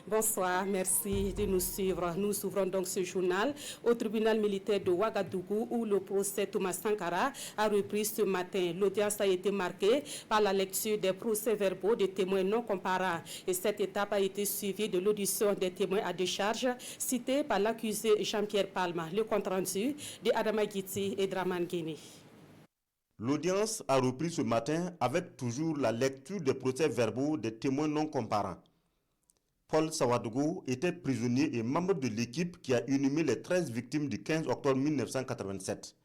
Bonsoir, merci de nous suivre. Nous ouvrons donc ce journal au tribunal militaire de Ouagadougou où le procès Thomas Sankara a repris ce matin. L'audience a été marquée par la lecture des procès-verbaux des témoins non comparants. Et cette étape a été suivie de l'audition des témoins à décharge cités par l'accusé Jean-Pierre Palma. Le compte-rendu de Adama Guiti et Draman Guéné. L'audience a repris ce matin avec toujours la lecture des procès-verbaux des témoins non comparants. Paul Sawadougou était prisonnier et membre de l'équipe qui a inhumé les 13 victimes du 15 octobre 1987.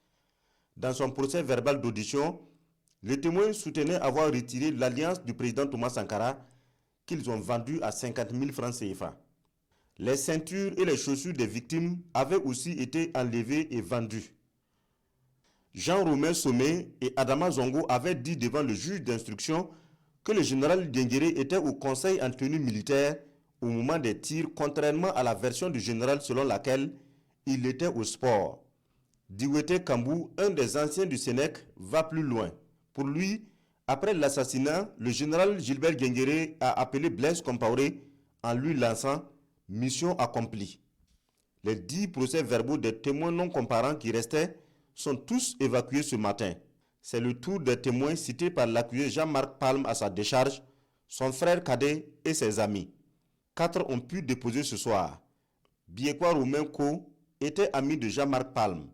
Dans son procès verbal d'audition, les témoins soutenaient avoir retiré l'alliance du président Thomas Sankara qu'ils ont vendue à 50 000 francs CFA. Les ceintures et les chaussures des victimes avaient aussi été enlevées et vendues. Jean-Romain Sommet et Adama Zongo avaient dit devant le juge d'instruction que le général Dienguéré était au conseil en tenue militaire au moment des tirs, contrairement à la version du général selon laquelle il était au sport. Diwete Kambou, un des anciens du Sénèque, va plus loin. Pour lui, après l'assassinat, le général Gilbert Dienguéré a appelé Blaise Compaoré en lui lançant « mission accomplie ». Les 10 procès-verbaux des témoins non comparants qui restaient sont tous évacués ce matin. C'est le tour des témoins cités par l'accusé Jean-Marc Palme à sa décharge, son frère cadet et ses amis. 4 ont pu déposer ce soir. Biekwa Romain Ko était ami de Jean-Marc Palme.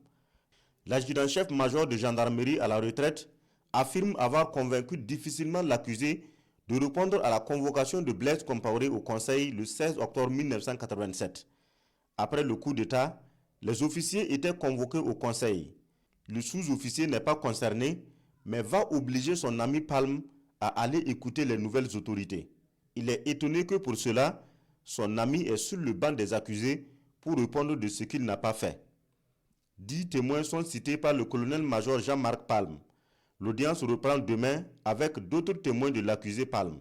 L'adjudant-chef-major de gendarmerie à la retraite affirme avoir convaincu difficilement l'accusé de répondre à la convocation de Blaise Compaoré au Conseil le 16 octobre 1987. Après le coup d'État, les officiers étaient convoqués au Conseil. Le sous-officier n'est pas concerné, mais va obliger son ami Palme à aller écouter les nouvelles autorités. Il est étonné que pour cela, son ami est sur le banc des accusés pour répondre de ce qu'il n'a pas fait. 10 témoins sont cités par le colonel-major Jean-Marc Palme. L'audience reprend demain avec d'autres témoins de l'accusé Palme.